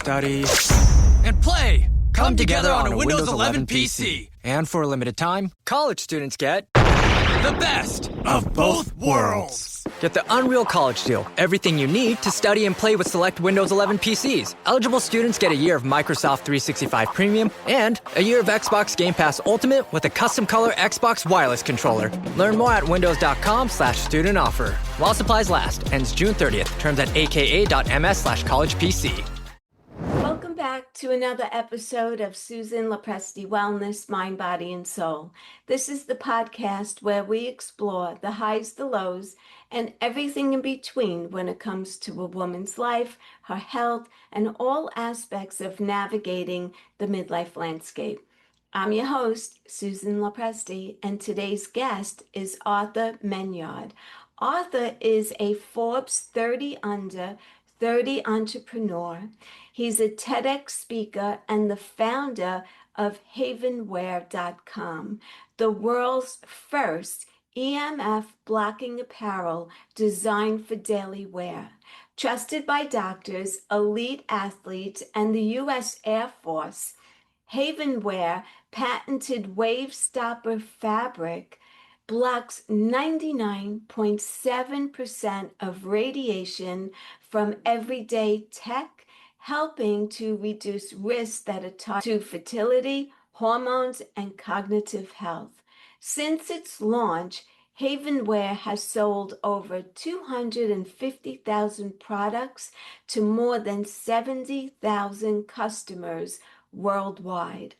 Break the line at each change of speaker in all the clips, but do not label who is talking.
study,
and play come together on a Windows 11 PC.
And for a limited time, college students get
The best of both worlds.
Get the Unreal College Deal. Everything you need to study and play with select Windows 11 PCs. Eligible students get a year of Microsoft 365 Premium and a year of Xbox Game Pass Ultimate with a custom color Xbox wireless controller. Learn more at windows.com/student offer. While supplies last. Ends June 30th. Terms at aka.ms/collegepc.
Welcome back to another episode of Susan LoPresti Wellness, Mind, Body, and Soul. This is the podcast where we explore the highs, the lows, and everything in between when it comes to a woman's life, her health, and all aspects of navigating the midlife landscape. I'm your host, Susan LoPresti, and today's guest is Arthur Menard. Arthur is a Forbes 30 Under 30 entrepreneur. He's a TEDx speaker and the founder of HAVN, the world's first EMF blocking apparel designed for daily wear. Trusted by doctors, elite athletes, and the U.S. Air Force, HAVN patented wave stopper fabric blocks 99.7% of radiation from everyday tech, helping to reduce risks that are tied to fertility, hormones, and cognitive health. Since its launch, HAVN has sold over 250,000 products to more than 70,000 customers worldwide.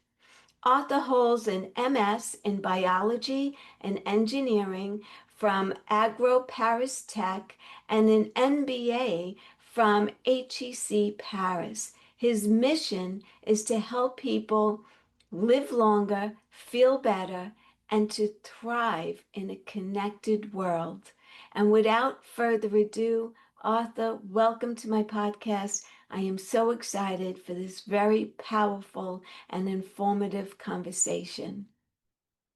Arthur holds an MS in biology and engineering from Agro-Paris Tech and an MBA from HEC Paris. His mission is to help people live longer, feel better, and to thrive in a connected world. And without further ado, Arthur, welcome to my podcast. I am so excited for this very powerful and informative conversation.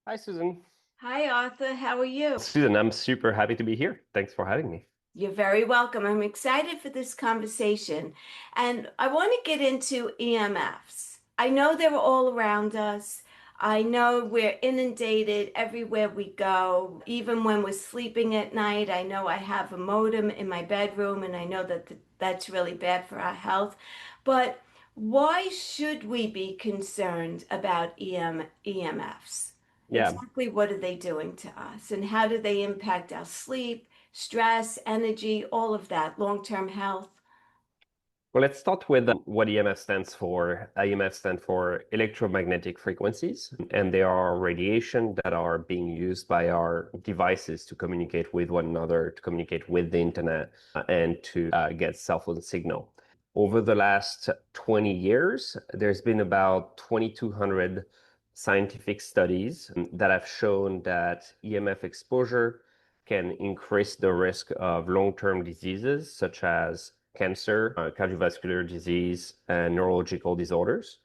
Hi, Susan.
Hi, Arthur. How are you?
Susan, I'm super happy to be here. Thanks for having me.
You're very welcome. I'm excited for this conversation. And I want to get into EMFs. I know they're all around us. I know we're inundated everywhere we go. Even when we're sleeping at night, I know I have a modem in my bedroom, and I know that that's really bad for our health. But why should we be concerned about EMFs?
Yeah.
Exactly what are they doing to us, and how do they impact our sleep, stress, energy, all of that, long-term health?
Well, let's start with what EMF stands for. EMF stands for electromagnetic frequencies, and they are radiation that are being used by our devices to communicate with one another, to communicate with the internet, and to get cell phone signal. Over the last 20 years, there's been about 2,200 scientific studies that have shown that EMF exposure can increase the risk of long-term diseases such as cancer, cardiovascular disease, and neurological disorders,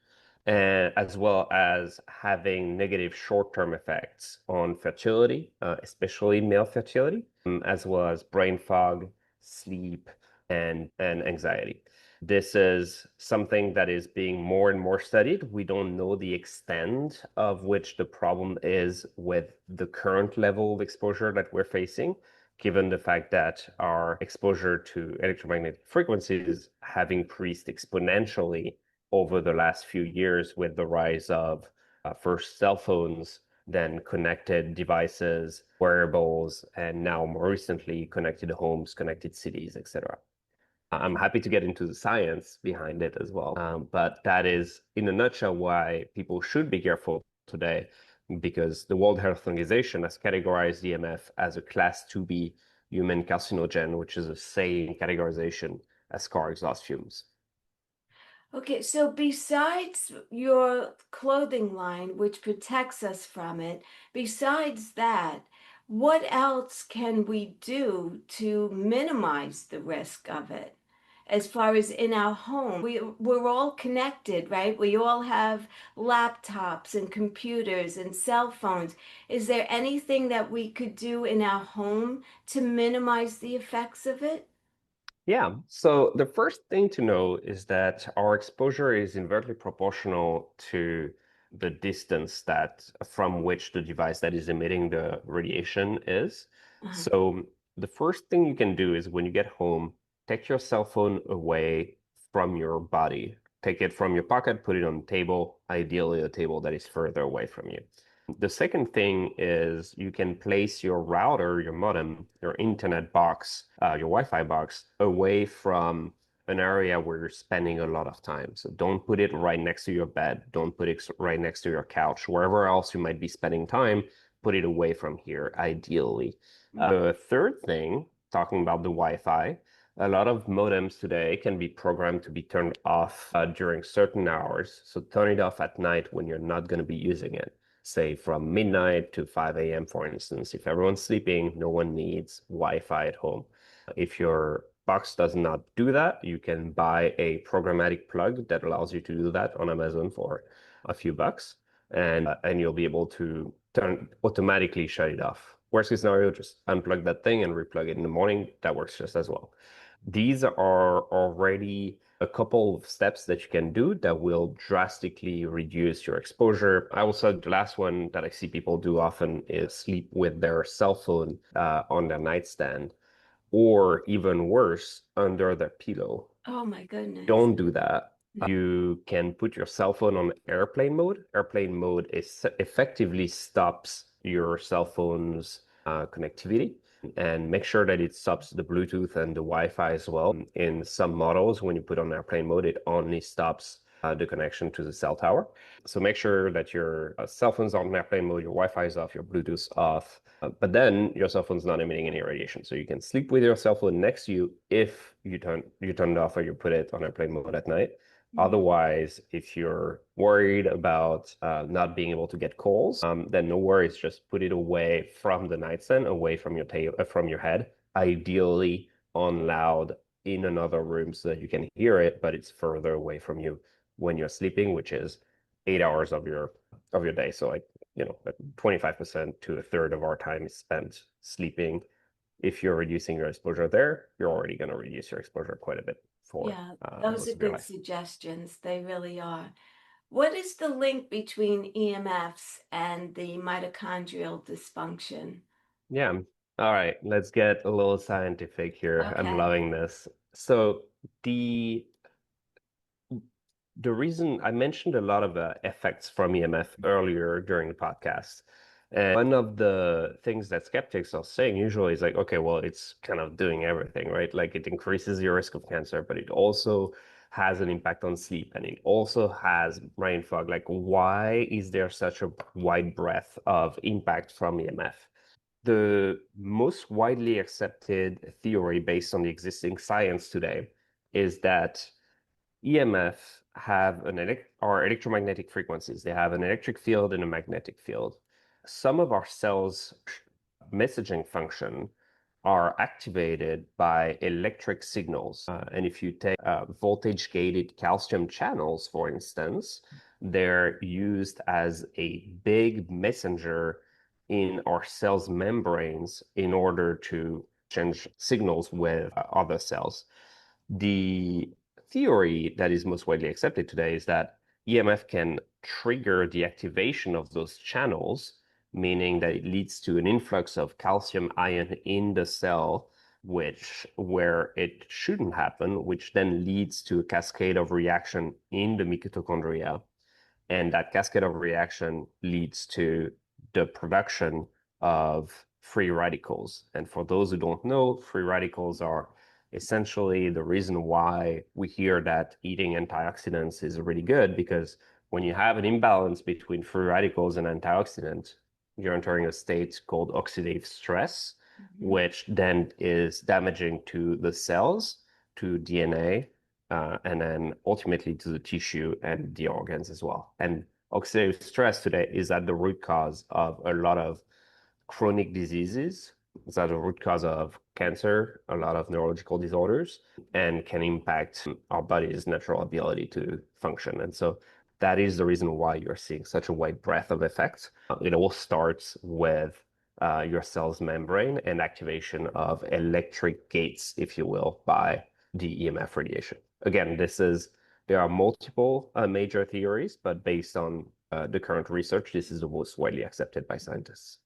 as well as having negative short-term effects on fertility, especially male fertility, as well as brain fog, sleep, and anxiety. This is something that is being more and more studied. We don't know the extent of which the problem is with the current level of exposure that we're facing, given the fact that our exposure to electromagnetic frequencies have increased exponentially over the last few years with the rise of first cell phones, then connected devices, wearables, and now more recently connected homes, connected cities, etc. I'm happy to get into the science behind it as well. But that is, in a nutshell, why people should be careful today, because the World Health Organization has categorized EMF as a class 2B human carcinogen, which is the same categorization as car exhaust fumes.
Okay, so besides your clothing line, which protects us from it, besides that, what else can we do to minimize the risk of it? As far as in our home, we're all connected, right? We all have laptops and computers and cell phones. Is there anything that we could do in our home to minimize the effects of it?
Yeah. So the first thing to know is that our exposure is inversely proportional to the distance that from which the device that is emitting the radiation is.
Uh-huh.
So the first thing you can do is when you get home, take your cell phone away from your body. Take it from your pocket, put it on the table, ideally a table that is further away from you. The second thing is you can place your router, your modem, your internet box, your Wi-Fi box away from an area where you're spending a lot of time. So don't put it right next to your bed. Don't put it right next to your couch. Wherever else you might be spending time, put it away from here, ideally. The third thing, talking about the Wi-Fi, a lot of modems today can be programmed to be turned off during certain hours. So turn it off at night when you're not going to be using it, say from midnight to 5 a.m., for instance. If everyone's sleeping, no one needs Wi-Fi at home. If your box does not do that, you can buy a programmatic plug that allows you to do that on Amazon for a few bucks, and you'll be able to automatically shut it off. Worst case scenario, just unplug that thing and replug it in the morning. That works just as well. These are already a couple of steps that you can do that will drastically reduce your exposure. I also, the last one that I see people do often is sleep with their cell phone on their nightstand, or even worse, under their pillow.
Oh my goodness.
Don't do that. You can put your cell phone on airplane mode. Airplane mode effectively stops your cell phone's connectivity, and make sure that it stops the Bluetooth and the Wi-Fi as well. In some models, when you put on airplane mode, it only stops the connection to the cell tower. So make sure that your cell phone's on airplane mode, your Wi-Fi is off, your Bluetooth's off, but then your cell phone's not emitting any radiation. So you can sleep with your cell phone next to you if you turn it off or you put it on airplane mode at night. Otherwise, if you're worried about not being able to get calls, then no worries. Just put it away from the nightstand, away from your from your head, ideally on loud in another room so that you can hear it, but it's further away from you when you're sleeping, which is 8 hours of your day. So like 25% to a third of our time is spent sleeping. If you're reducing your exposure there, you're already going to reduce your exposure quite a bit for
Yeah, those
most
are
of your
good
life.
suggestions. They really are. What is the link between EMFs and the mitochondrial dysfunction?
Yeah. All right. Let's get a little scientific here. I'm
Okay.
loving this. So the reason I mentioned a lot of effects from EMF earlier during the podcast. And one of the things that skeptics are saying usually is like, okay, well, it's kind of doing everything, right? Like it increases your risk of cancer, but it also has an impact on sleep and it also has brain fog. Like, why is there such a wide breadth of impact from EMF? The most widely accepted theory based on the existing science today is that EMF have are electromagnetic frequencies. They have an electric field and a magnetic field. Some of our cells' messaging function are activated by electric signals. And if you take voltage-gated calcium channels, for instance, they're used as a big messenger in our cells' membranes in order to change signals with other cells. The theory that is most widely accepted today is that EMF can trigger the activation of those channels, meaning that it leads to an influx of calcium ion in the cell, where it shouldn't happen, which then leads to a cascade of reaction in the mitochondria. And that cascade of reaction leads to the production of free radicals. And for those who don't know, free radicals are essentially the reason why we hear that eating antioxidants is really good, because when you have an imbalance between free radicals and antioxidants, you're entering a state called oxidative stress, which then is damaging to the cells, to DNA, and then ultimately to the tissue and the organs as well. And oxidative stress today is at the root cause of a lot of chronic diseases. It's at the root cause of cancer, a lot of neurological disorders, and can impact our body's natural ability to function. And so that is the reason why you're seeing such a wide breadth of effects. It all starts with your cell's membrane and activation of electric gates, if you will, by the EMF radiation. Again, there are multiple major theories, but based on the current research, this is the most widely accepted by scientists.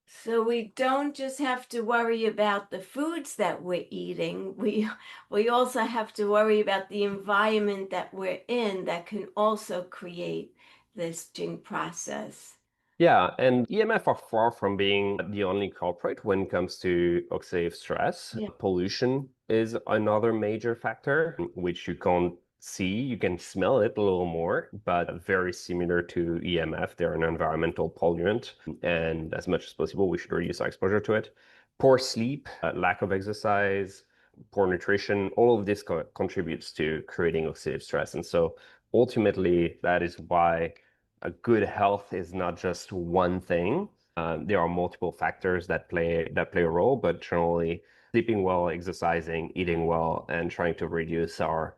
So we don't just have to worry about the foods that we're eating. We also have to worry about the environment that we're in that can also create this aging process.
Yeah, and EMF are far from being the only culprit when it comes to oxidative stress.
Yeah.
Pollution is another major factor, which you can't see. You can smell it a little more, but very similar to EMF. They're an environmental pollutant, and as much as possible, we should reduce our exposure to it. Poor sleep, lack of exercise, poor nutrition, all of this contributes to creating oxidative stress. And so ultimately, that is why a good health is not just one thing. There are multiple factors that play a role, but generally sleeping well, exercising, eating well, and trying to reduce our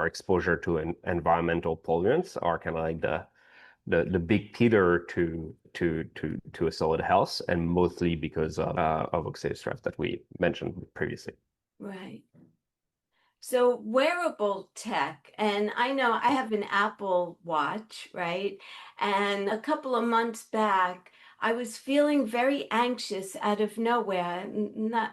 exposure to environmental pollutants are kind of like the big pillar to a solid health, and mostly because of oxidative stress that we mentioned previously.
Right. So wearable tech, and I know I have an Apple Watch, right? And a couple of months back, I was feeling very anxious out of nowhere.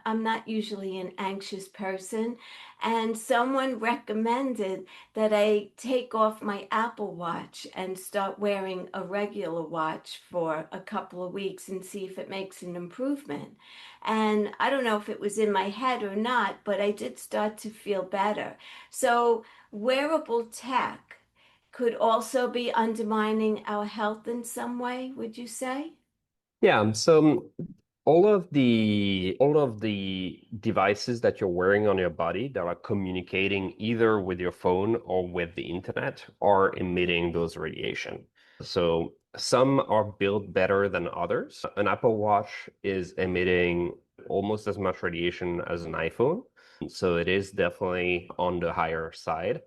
I'm not usually an anxious person, and someone recommended that I take off my Apple Watch and start wearing a regular watch for a couple of weeks and see if it makes an improvement. And I don't know if it was in my head or not, but I did start to feel better. So, wearable tech could also be undermining our health in some way, would you say?
Yeah, so all of the devices that you're wearing on your body that are communicating either with your phone or with the internet are emitting those radiation. So some are built better than others. An Apple Watch is emitting almost as much radiation as an iPhone. So it is definitely on the higher side.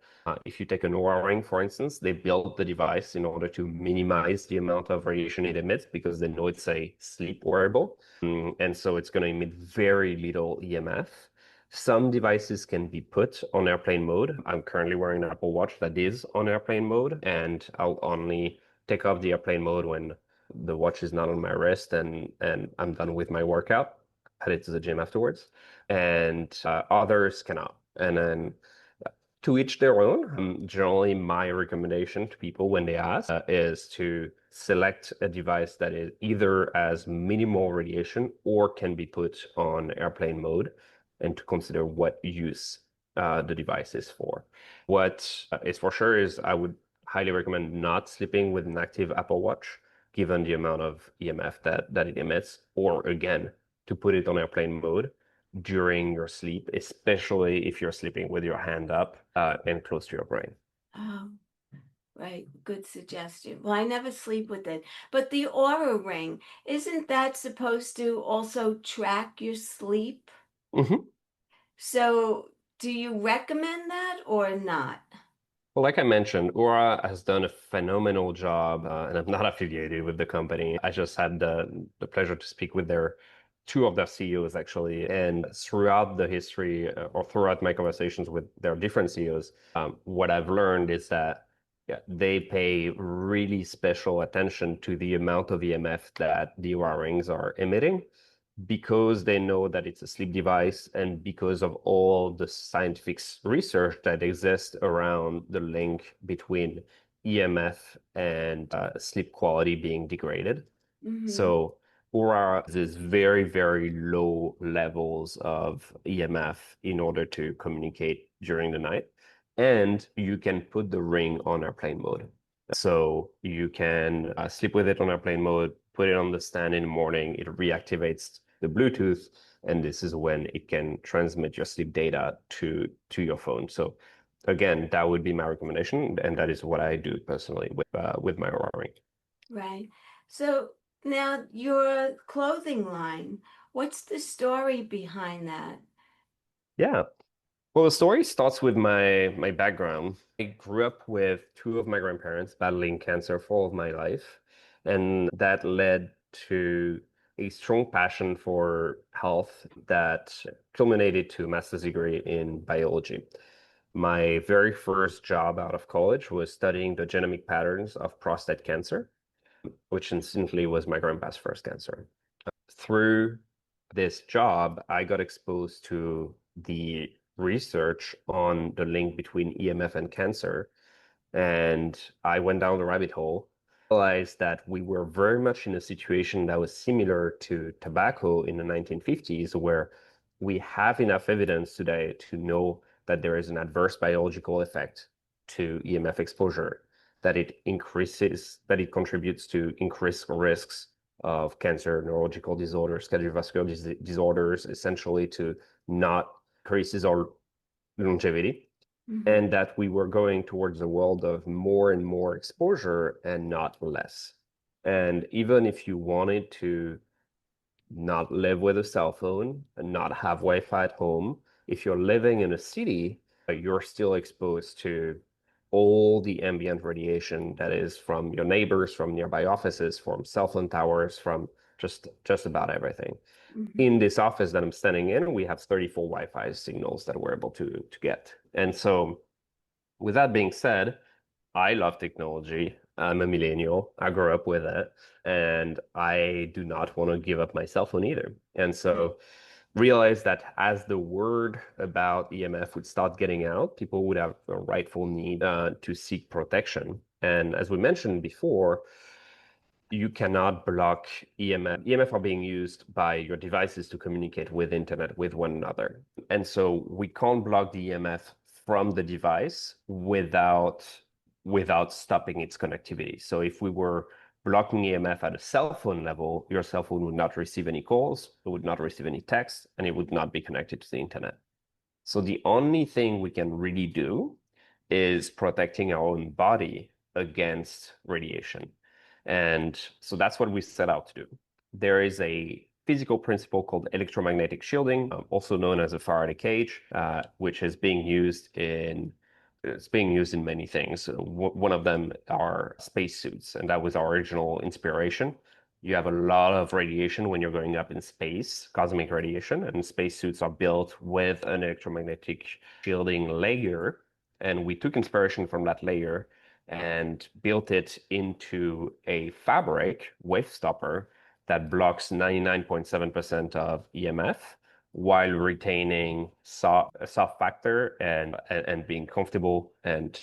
If you take an Oura Ring, for instance, they built the device in order to minimize the amount of radiation it emits because they know it's a sleep wearable. And so it's going to emit very little EMF. Some devices can be put on airplane mode. I'm currently wearing an Apple Watch that is on airplane mode, and I'll only take off the airplane mode when the watch is not on my wrist and I'm done with my workout. Headed to the gym afterwards, and others cannot. And then to each their own. Generally, my recommendation to people when they ask is to select a device that is either has minimal radiation or can be put on airplane mode, and to consider what use the device is for. What is for sure is I would highly recommend not sleeping with an active Apple Watch, given the amount of EMF that it emits, or again, to put it on airplane mode during your sleep, especially if you're sleeping with your hand up and close to your brain.
Oh, right. Good suggestion. Well, I never sleep with it. But the Aura Ring, isn't that supposed to also track your sleep?
Mm-hmm.
So, do you recommend that or not?
Well, like I mentioned, Aura has done a phenomenal job, and I'm not affiliated with the company. I just had the pleasure to speak with two of their CEOs actually, and throughout the history or throughout my conversations with their different CEOs, what I've learned is that they pay really special attention to the amount of EMF that the Aura rings are emitting, because they know that it's a sleep device and because of all the scientific research that exists around the link between EMF and sleep quality being degraded.
Mm-hmm.
So Aura is very, very low levels of EMF in order to communicate during the night. And you can put the ring on airplane mode. So you can sleep with it on airplane mode, put it on the stand in the morning, it reactivates the Bluetooth, and this is when it can transmit your sleep data to your phone. So again, that would be my recommendation, and that is what I do personally with my Aura Ring.
Right. So now your clothing line, what's the story behind that?
Yeah. Well, the story starts with my background. I grew up with two of my grandparents battling cancer for all of my life, and that led to a strong passion for health that culminated to a master's degree in biology. My very first job out of college was studying the genomic patterns of prostate cancer, which incidentally was my grandpa's first cancer. Through this job, I got exposed to the research on the link between EMF and cancer. And I went down the rabbit hole, realized that we were very much in a situation that was similar to tobacco in the 1950s, where we have enough evidence today to know that there is an adverse biological effect to EMF exposure, that it contributes to increased risks of cancer, neurological disorders, cardiovascular disorders, essentially to not increases our longevity, and that we were going towards a world of more and more exposure and not less. And even if you wanted to not live with a cell phone and not have Wi-Fi at home, if you're living in a city, you're still exposed to all the ambient radiation that is from your neighbors, from nearby offices, from cell phone towers, from just about everything. In this office that I'm standing in, we have 34 Wi-Fi signals that we're able to get. And so with that being said, I love technology. I'm a millennial. I grew up with it, and I do not want to give up my cell phone either. And so realized that as the word about EMF would start getting out, people would have a rightful need to seek protection. And as we mentioned before, you cannot block EMF. EMF are being used by your devices to communicate with internet with one another. And so we can't block the EMF from the device without stopping its connectivity. So if we were blocking EMF at a cell phone level, your cell phone would not receive any calls, it would not receive any text, and it would not be connected to the internet. So the only thing we can really do is protecting our own body against radiation. And so that's what we set out to do. There is a physical principle called electromagnetic shielding, also known as a Faraday cage, which is being used in many things. One of them are spacesuits, and that was our original inspiration. You have a lot of radiation when you're going up in space, cosmic radiation, and spacesuits are built with an electromagnetic shielding layer. And we took inspiration from that layer and built it into a fabric wave stopper that blocks 99.7% of EMF while retaining a soft factor and being comfortable and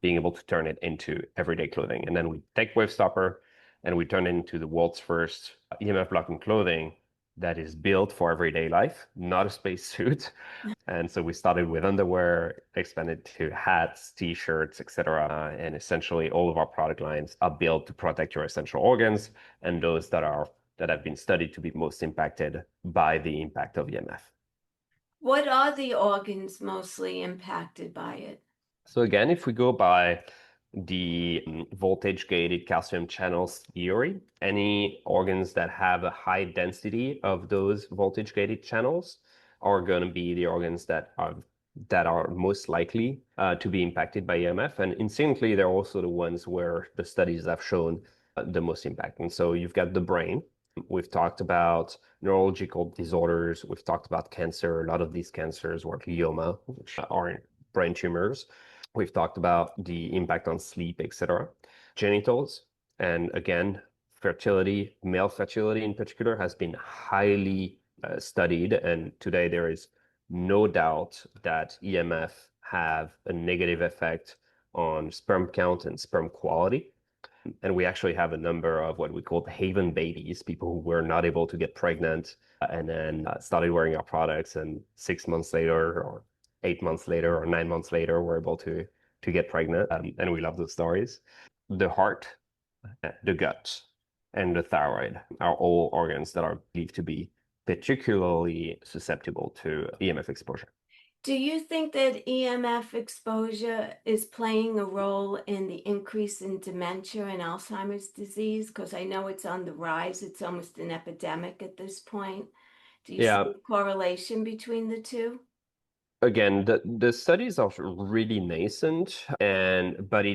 being able to turn it into everyday clothing. And then we take wave stopper and we turn it into the world's first EMF blocking clothing that is built for everyday life, not a spacesuit. And so we started with underwear, expanded to hats, t-shirts, etc. And essentially all of our product lines are built to protect your essential organs and those that have been studied to be most impacted by the impact of EMF.
What are the organs mostly impacted by it?
So again, if we go by the voltage-gated calcium channels theory, any organs that have a high density of those voltage-gated channels are going to be the organs that are most likely to be impacted by EMF. And incidentally, they're also the ones where the studies have shown the most impact. And so you've got the brain. We've talked about neurological disorders. We've talked about cancer. A lot of these cancers were glioma, which are brain tumors. We've talked about the impact on sleep, etc. Genitals, and again, fertility, male fertility in particular, has been highly studied. And today there is no doubt that EMF have a negative effect on sperm count and sperm quality. And we actually have a number of what we call HAVN babies, people who were not able to get pregnant and then started wearing our products, and 6 months later or 8 months later or 9 months later were able to get pregnant. And we love those stories. The heart, the gut, and the thyroid are all organs that are believed to be particularly susceptible to EMF exposure.
Do you think that EMF exposure is playing a role in the increase in dementia and Alzheimer's disease? Because I know it's on the rise. It's almost an epidemic at this point. Do you see a correlation between the two?
Again, the studies are really nascent, but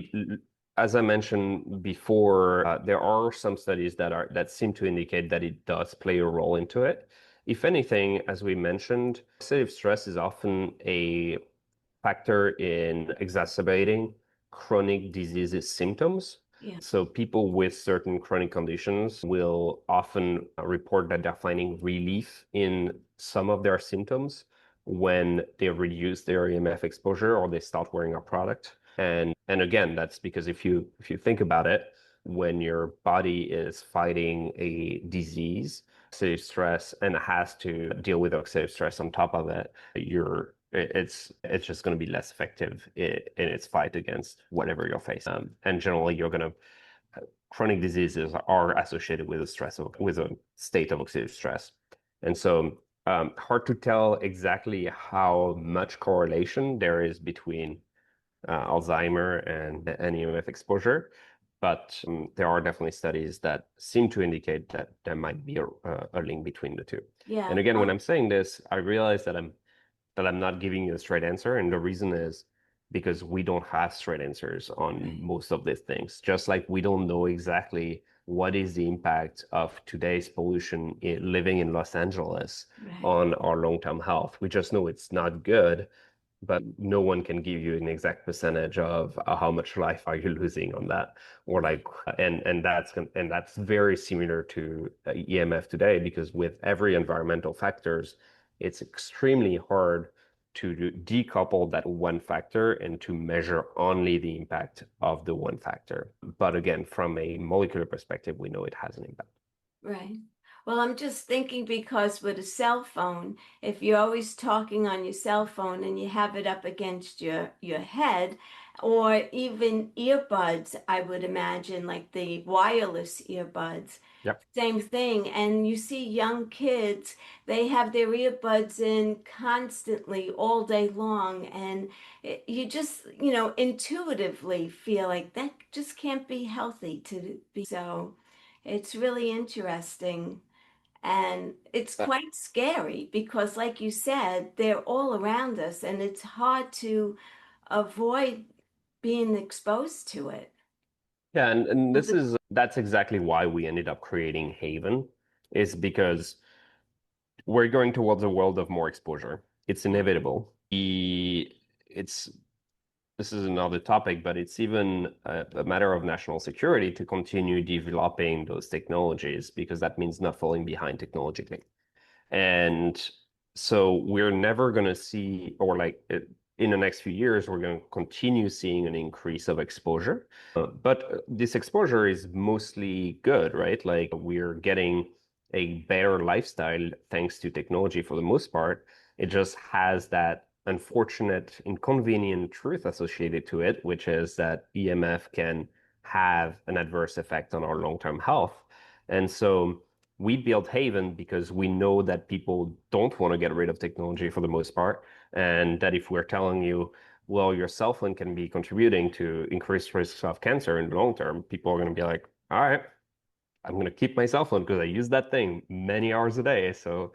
as I mentioned before, there are some studies that seem to indicate that it does play a role into it. If anything, as we mentioned, oxidative stress is often a factor in exacerbating chronic diseases symptoms.
Yeah.
So people with certain chronic conditions will often report that they're finding relief in some of their symptoms when they reduce their EMF exposure or they start wearing our product. And again, that's because if you think about it, when your body is fighting a disease, oxidative stress, and has to deal with oxidative stress on top of it, it's just going to be less effective in its fight against whatever you're facing. And generally, chronic diseases are associated with with a state of oxidative stress. And so hard to tell exactly how much correlation there is between Alzheimer and EMF exposure, but there are definitely studies that seem to indicate that there might be a link between the two.
Yeah.
And again, when I'm saying this, I realize that I'm not giving you a straight answer, and the reason is because we don't have straight answers on most of these things. Just like we don't know exactly what is the impact of today's pollution living in Los Angeles on our long-term health. We just know it's not good, but no one can give you an exact percentage of how much life are you losing on that, or like, and that's very similar to EMF today, because with every environmental factors, it's extremely hard to decouple that one factor and to measure only the impact of the one factor. But again, from a molecular perspective, we know it has an impact.
Right. Well, I'm just thinking because with a cell phone, if you're always talking on your cell phone and you have it up against your head, or even earbuds, I would imagine, like the wireless earbuds,
Yep.
same thing. And you see young kids, they have their earbuds in constantly all day long, and you just, intuitively feel like that just can't be healthy to be so. It's really interesting. And it's quite scary because, like you said, they're all around us and it's hard to avoid being exposed to it.
Yeah, and that's exactly why we ended up creating HAVN, is because we're going towards a world of more exposure. It's inevitable. It's This is another topic, but it's even a matter of national security to continue developing those technologies, because that means not falling behind technologically. And so we're never going to see, or in the next few years, we're going to continue seeing an increase of exposure. But this exposure is mostly good, right? Like, we're getting a better lifestyle thanks to technology for the most part. It just has that unfortunate, inconvenient truth associated to it, which is that EMF can have an adverse effect on our long-term health. And so we built HAVN because we know that people don't want to get rid of technology for the most part, and that if we're telling you, well, your cell phone can be contributing to increased risks of cancer in the long term, people are going to be like, all right, I'm going to keep my cell phone because I use that thing many hours a day. So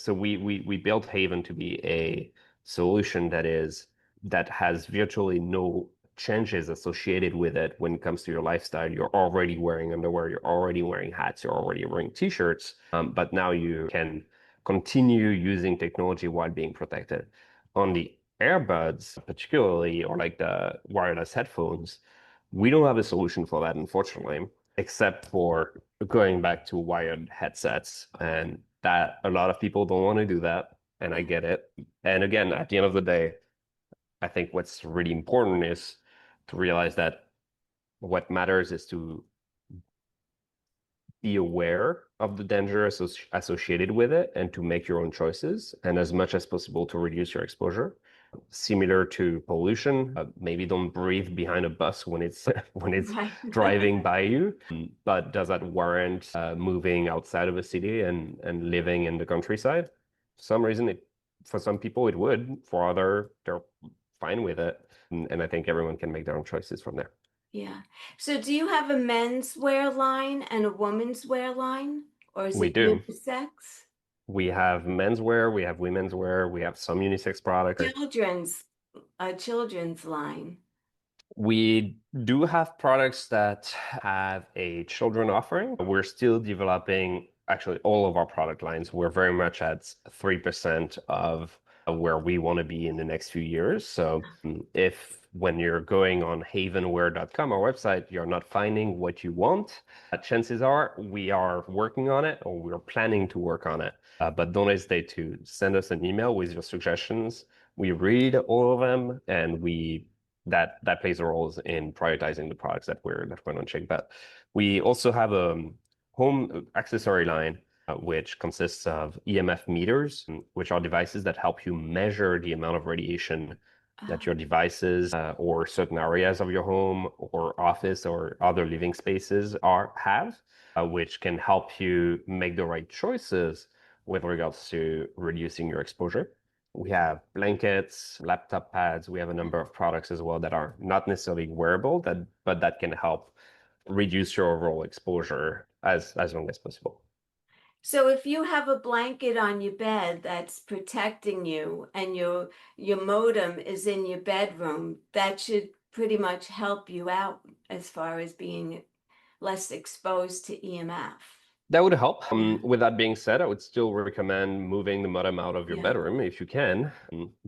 we built HAVN to be a solution that has virtually no changes associated with it when it comes to your lifestyle. You're already wearing underwear, you're already wearing hats, you're already wearing t-shirts, but now you can continue using technology while being protected. On the earbuds, particularly, or like the wireless headphones, we don't have a solution for that, unfortunately, except for going back to wired headsets. And that a lot of people don't want to do that, and I get it. And again, at the end of the day, I think what's really important is to realize that what matters is to be aware of the danger associated with it and to make your own choices, and as much as possible to reduce your exposure. Similar to pollution, maybe don't breathe behind a bus when it's
Right.
driving by you. But does that warrant moving outside of a city and living in the countryside? For some reason, for some people it would. For other, they're fine with it. And I think everyone can make their own choices from there.
Yeah. So do you have a men's wear line and a women's wear line, or is
We
it
do.
unisex?
We have menswear, we have women's wear, we have some unisex products.
Children's, a children's line.
We do have products that have a children offering. We're still developing actually all of our product lines. We're very much at 3% of where we want to be in the next few years. So if when you're going on havenwear.com, our website, you're not finding what you want, chances are we are working on it or we're planning to work on it. But don't hesitate to send us an email with your suggestions. We read all of them and that plays a role in prioritizing the products that we're launching. But we also have a home accessory line, which consists of EMF meters, which are devices that help you measure the amount of radiation that your devices or certain areas of your home or office or other living spaces have, which can help you make the right choices with regards to reducing your exposure. We have blankets, laptop pads. We have a number of products as well that are not necessarily wearable, but that can help reduce your overall exposure as long as possible.
So if you have a blanket on your bed that's protecting you and your modem is in your bedroom, that should pretty much help you out as far as being less exposed to EMF.
That would help.
Yeah.
With that being said, I would still recommend moving the modem out of your
Yeah.
bedroom if you can,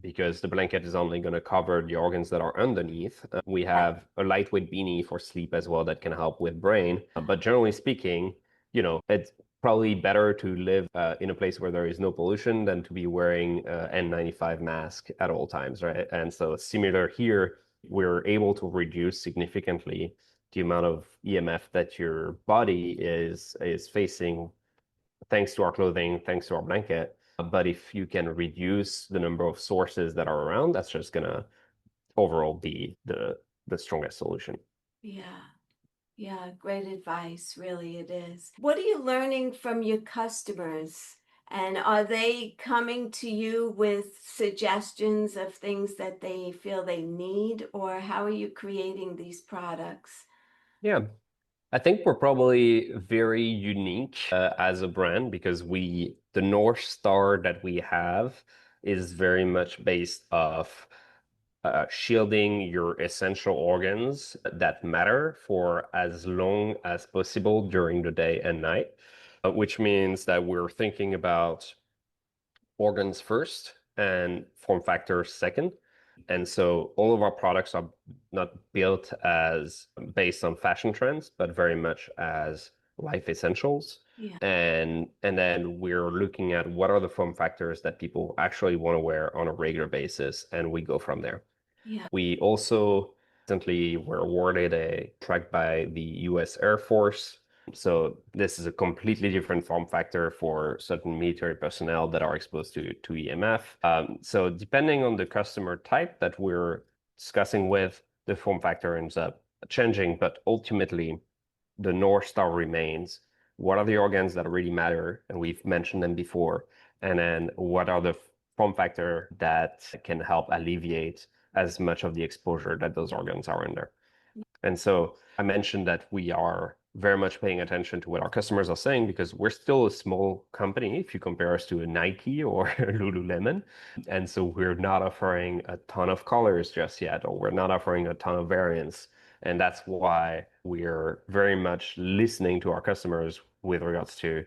because the blanket is only going to cover the organs that are underneath. We have a lightweight beanie for sleep as well that can help with brain. But generally speaking, it's probably better to live in a place where there is no pollution than to be wearing an N95 mask at all times, right? And so similar here, we're able to reduce significantly the amount of EMF that your body is facing thanks to our clothing, thanks to our blanket. But if you can reduce the number of sources that are around, that's just gonna overall be the strongest solution.
Yeah. Yeah, great advice, really it is. What are you learning from your customers? And are they coming to you with suggestions of things that they feel they need, or how are you creating these products?
Yeah, I think we're probably very unique as a brand because the North Star that we have is very much based off shielding your essential organs that matter for as long as possible during the day and night, which means that we're thinking about organs first and form factors second. And so all of our products are not built as based on fashion trends, but very much as life essentials.
Yeah.
And then we're looking at what are the form factors that people actually want to wear on a regular basis, and we go from there.
Yeah.
We also recently were awarded a track by the US Air Force. So this is a completely different form factor for certain military personnel that are exposed to EMF. So depending on the customer type that we're discussing with, the form factor ends up changing, but ultimately the North Star remains. What are the organs that really matter? And we've mentioned them before. And then what are the form factor that can help alleviate as much of the exposure that those organs are under? And so I mentioned that we are very much paying attention to what our customers are saying because we're still a small company if you compare us to a Nike or Lululemon. And so we're not offering a ton of colors just yet, or we're not offering a ton of variants. And that's why we're very much listening to our customers with regards to,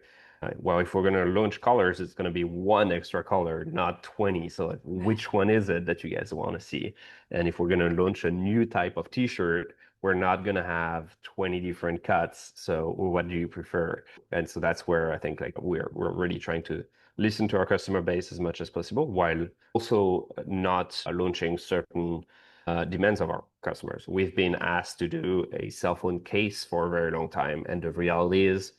well, if we're going to launch colors, it's going to be one extra color, not 20. So like, which one is it that you guys want to see? And if we're going to launch a new type of t-shirt, we're not going to have 20 different cuts. So what do you prefer? And so that's where I think like we're really trying to listen to our customer base as much as possible while also not launching certain demands of our customers. We've been asked to do a cell phone case for a very long time. And the reality is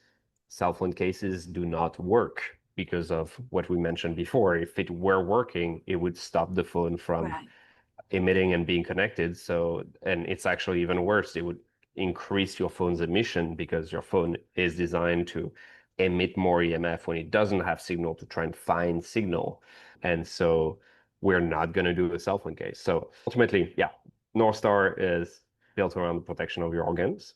cell phone cases do not work because of what we mentioned before. If it were working, it would stop the phone from emitting and being connected. So, and it's actually even worse. It would increase your phone's emission because your phone is designed to emit more EMF when it doesn't have signal to try and find signal. And so we're not going to do a cell phone case. So ultimately, yeah, North Star is built around the protection of your organs,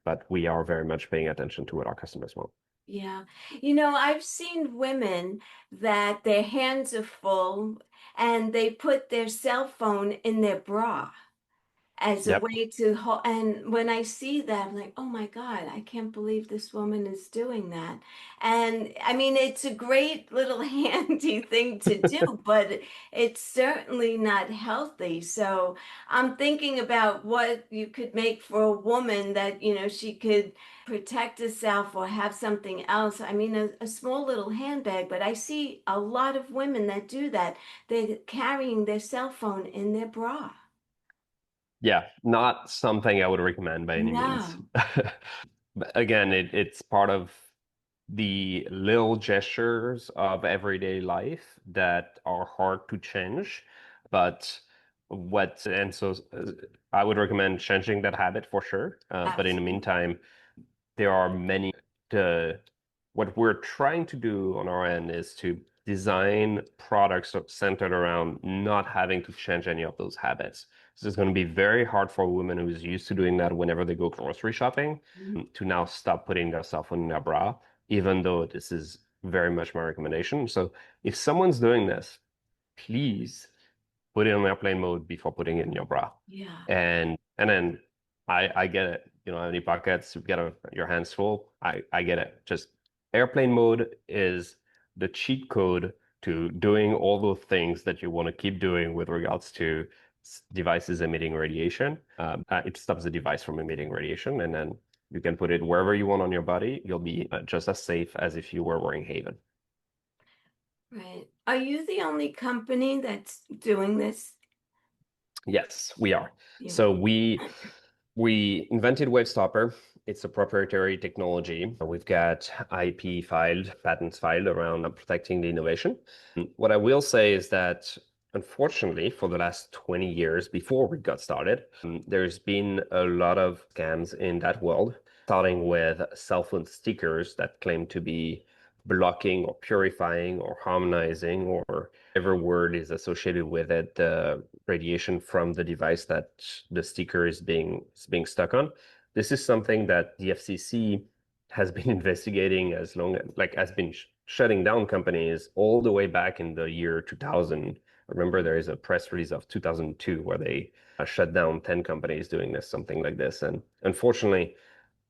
but we are very much paying attention to what our customers want.
Yeah. I've seen women that their hands are full and they put their cell phone in their bra. as a
Yep.
way to hold. And when I see that, I'm like, oh my God, I can't believe this woman is doing that. And I mean, it's a great little handy thing to do, but it's certainly not healthy. So I'm thinking about what you could make for a woman that, she could protect herself or have something else. I mean, a small little handbag, but I see a lot of women that do that. They're carrying their cell phone in their bra.
Yeah, not something I would recommend by any means.
No.
But again, it's part of the little gestures of everyday life that are hard to change. But I would recommend changing that habit for sure. But in the
Absolutely.
meantime, there are many the what we're trying to do on our end is to design products centered around not having to change any of those habits. So it's going to be very hard for a woman who's used to doing that whenever they go grocery shopping to now stop putting their cell phone in their bra, even though this is very much my recommendation. So if someone's doing this, please put it on airplane mode before putting it in your bra.
Yeah.
And then I get it. You know, how many pockets you've got your hands full. I get it. Just airplane mode is the cheat code to doing all those things that you want to keep doing with regards to devices emitting radiation. It stops the device from emitting radiation, and then you can put it wherever you want on your body. You'll be just as safe as if you were wearing HAVN.
Right. Are you the only company that's doing this?
Yes, we are.
You
So
are.
we invented Wave Stopper. It's a proprietary technology. We've got IP filed, patents filed around protecting the innovation. What I will say is that, unfortunately, for the last 20 years before we got started, there's been a lot of scams in that world, starting with cell phone stickers that claim to be blocking or purifying or harmonizing or whatever word is associated with it, radiation from the device that the sticker is being stuck on. This is something that the FCC has been investigating as long as has been shutting down companies all the way back in the year 2000. Remember, there is a press release of 2002 where they shut down 10 companies doing something like this. And unfortunately,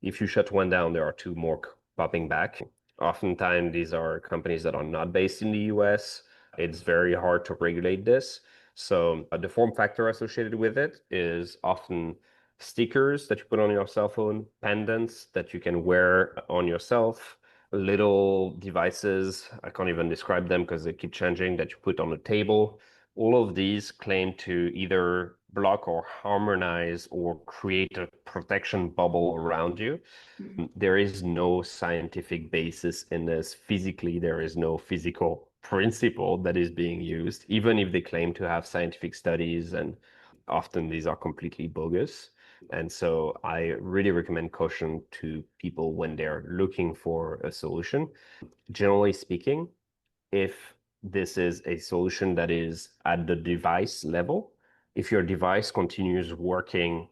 if you shut one down, there are two more popping back. Oftentimes, these are companies that are not based in the US. It's very hard to regulate this. So the form factor associated with it is often stickers that you put on your cell phone, pendants that you can wear on yourself, little devices. I can't even describe them because they keep changing that you put on a table. All of these claim to either block or harmonize or create a protection bubble around you.
Mhm.
There is no scientific basis in this. Physically, there is no physical principle that is being used, even if they claim to have scientific studies, and often these are completely bogus. And so I really recommend caution to people when they're looking for a solution. Generally speaking, if this is a solution that is at the device level, if your device continues working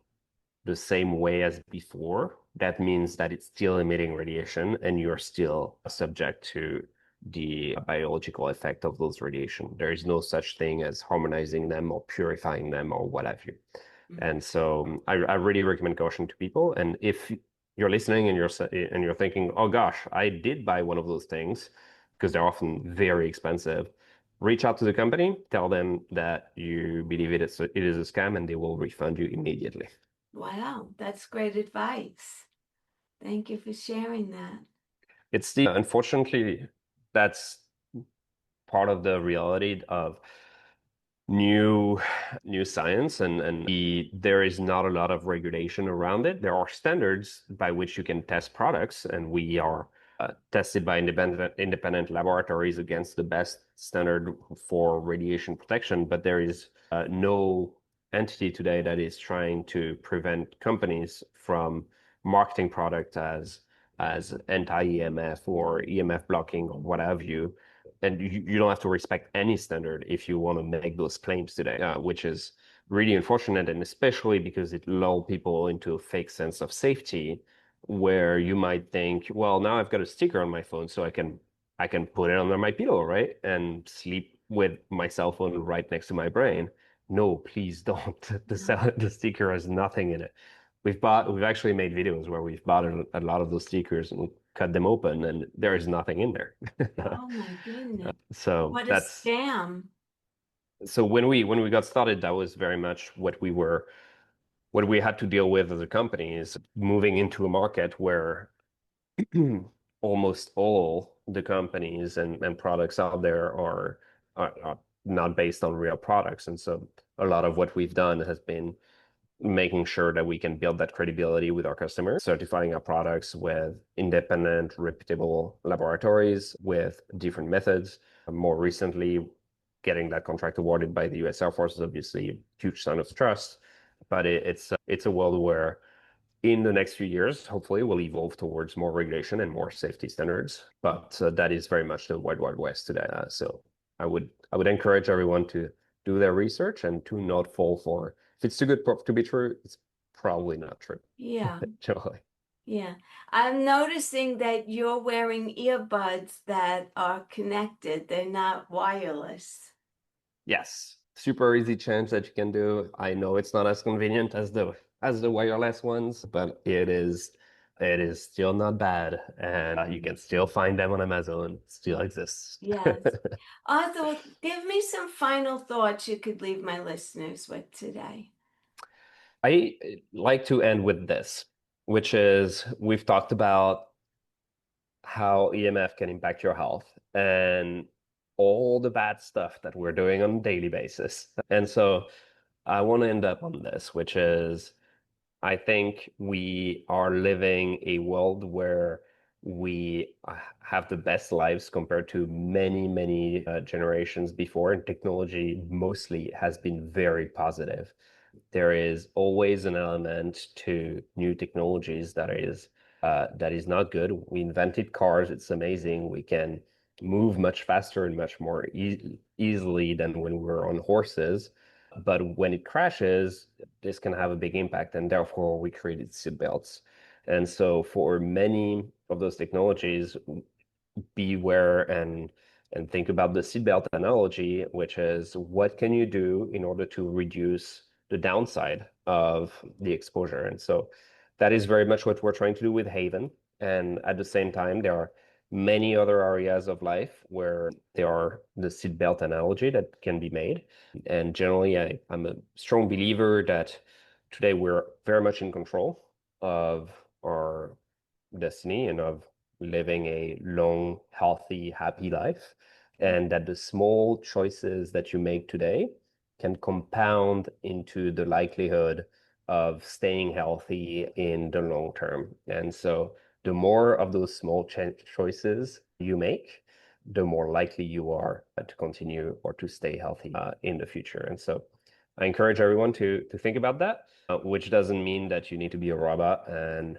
the same way as before, that means that it's still emitting radiation and you're still subject to the biological effect of those radiation. There is no such thing as harmonizing them or purifying them or what have you. And so I really recommend caution to people. And if you're listening and you're thinking, oh gosh, I did buy one of those things because they're often very expensive, reach out to the company, tell them that you believe it is a scam, and they will refund you immediately.
Wow, that's great advice. Thank you for sharing that.
Unfortunately, that's part of the reality of new new science, and there is not a lot of regulation around it. There are standards by which you can test products, and we are tested by independent laboratories against the best standard for radiation protection, but there is no entity today that is trying to prevent companies from marketing product as anti-EMF or EMF blocking or what have you. And you don't have to respect any standard if you want to make those claims today, which is really unfortunate, and especially because it lulls people into a fake sense of safety, where you might think, well, now I've got a sticker on my phone, so I can put it under my pillow, right, and sleep with my cell phone right next to my brain. no, please don't. The sticker has nothing in it. We've actually made videos where we've bought a lot of those stickers and cut them open, and there is nothing in there.
Oh my goodness.
So
What a scam.
when we got started, that was very much what we had to deal with as a company, is moving into a market where almost all the companies and products out there are not based on real products. And so a lot of what we've done has been making sure that we can build that credibility with our customers, certifying our products with independent, reputable laboratories with different methods. More recently, getting that contract awarded by the US Air Force is obviously a huge sign of trust. But it's a world where in the next few years, hopefully, we'll evolve towards more regulation and more safety standards. But that is very much the wild, wild west today. So I would encourage everyone to do their research and to not fall for, if it's too good to be true, it's probably not true.
Yeah.
Generally.
Yeah. I'm noticing that you're wearing earbuds that are connected. They're not wireless.
Yes. Super easy change that you can do. I know it's not as convenient as the wireless ones, but it is still not bad, and you can still find them on Amazon. It still exists.
Yes. Arthur, give me some final thoughts you could leave my listeners with today.
I like to end with this, which is we've talked about how EMF can impact your health and all the bad stuff that we're doing on a daily basis. And so I want to end up on this, which is I think we are living a world where we have the best lives compared to many, many generations before, and technology mostly has been very positive. There is always an element to new technologies that is not good. We invented cars. It's amazing. We can move much faster and much more easily than when we were on horses. But when it crashes, this can have a big impact, and therefore we created seatbelts. And so for many of those technologies, beware and think about the seatbelt analogy, which is what can you do in order to reduce the downside of the exposure? And so that is very much what we're trying to do with HAVN. And at the same time, there are many other areas of life where there are the seatbelt analogy that can be made. And generally, I'm a strong believer that today we're very much in control of our destiny and of living a long, healthy, happy life. And that the small choices that you make today can compound into the likelihood of staying healthy in the long term. And so the more of those small choices you make, the more likely you are to continue or to stay healthy in the future. And so I encourage everyone to think about that, which doesn't mean that you need to be a robot and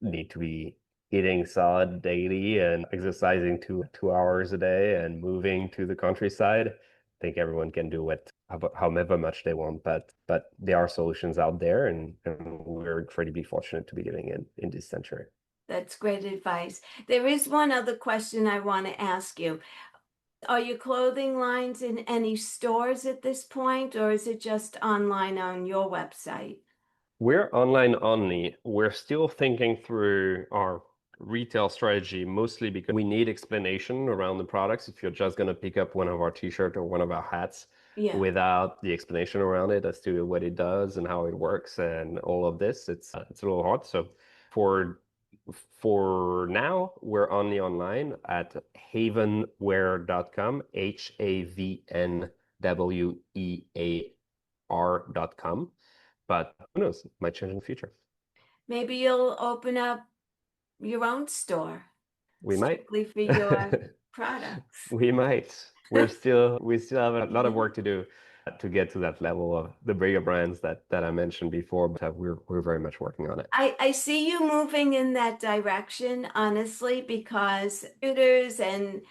need to be eating solid daily and exercising 2 hours a day and moving to the countryside. I think everyone can do it however much they want, but there are solutions out there, and we're incredibly fortunate to be living in this century.
That's great advice. There is one other question I want to ask you. Are your clothing lines in any stores at this point, or is it just online on your website?
We're online only. We're still thinking through our retail strategy, mostly because we need explanation around the products. If you're just going to pick up one of our t-shirts or one of our hats without the explanation around it as to what it does and how it works and all of this, it's a little hard. So for now, we're only online at havnwear.com, HAVNWEAR.com. But who knows? It might change in the future.
Maybe you'll open up your own store.
We might.
Strictly for your products.
We might. We still have a lot of work to do to get to that level of the bigger brands that I mentioned before, but we're very much working on it.
I see you moving in that direction, honestly, because computers and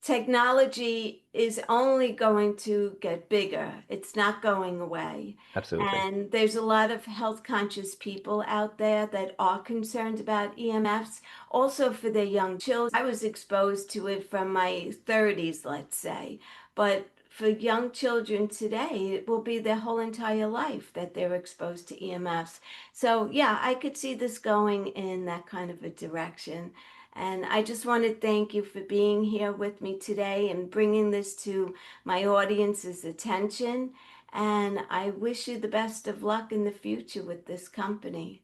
technology is only going to get bigger. It's not going away.
Absolutely.
And there's a lot of health conscious people out there that are concerned about EMFs, also for their young children. I was exposed to it from my 30s, let's say. But for young children today, it will be their whole entire life that they're exposed to EMFs. So yeah, I could see this going in that kind of a direction. And I just want to thank you for being here with me today and bringing this to my audience's attention. And I wish you the best of luck in the future with this company.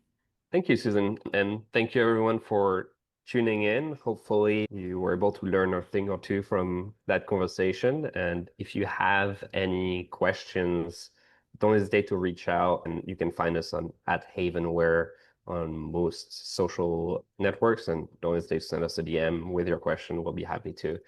Thank you, Susan. And thank you, everyone, for tuning in. Hopefully, you were able to learn a thing or two from that conversation. And if you have any questions, don't hesitate to reach out. And you can find us on @HAVN on most social networks. And don't hesitate to send us a DM with your question. We'll be happy to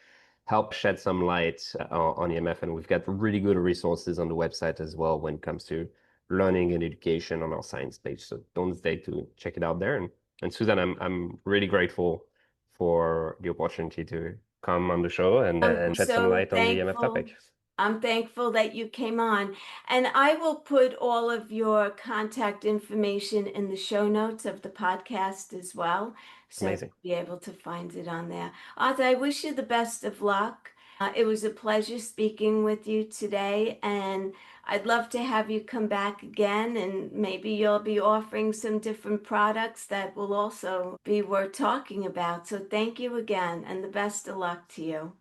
help shed some light on EMF. And we've got really good resources on the website as well when it comes to learning and education on our science page. So don't hesitate to check it out there. And Susan, I'm really grateful for the opportunity to come on the show and shed some light on the EMF topic.
I'm thankful that you came on. And I will put all of your contact information in the show notes of the podcast as well. So
Amazing.
you'll be able to find it on there. Arthur, I wish you the best of luck. It was a pleasure speaking with you today, and I'd love to have you come back again, and maybe you'll be offering some different products that will also be worth talking about. So thank you again, and the best of luck to you.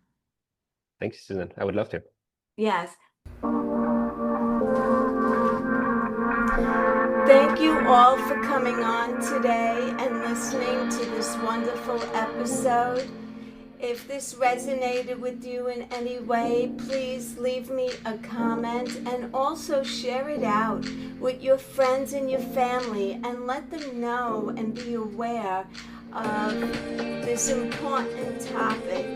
Thank you, Susan. I would love to.
Yes. Thank you all for coming on today and listening to this wonderful episode. If this resonated with you in any way, please leave me a comment and also share it out with your friends and your family and let them know and be aware of this important topic.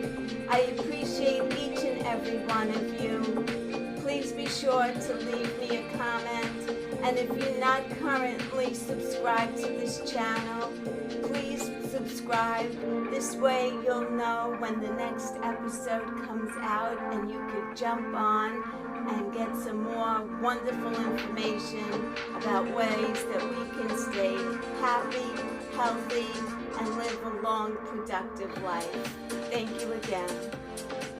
I appreciate each and every one of you. Please be sure to leave me a comment. And if you're not currently subscribed to this channel, please subscribe. This way you'll know when the next episode comes out and you could jump on and get some more wonderful information about ways that we can stay happy, healthy, and live a long, productive life. Thank you again.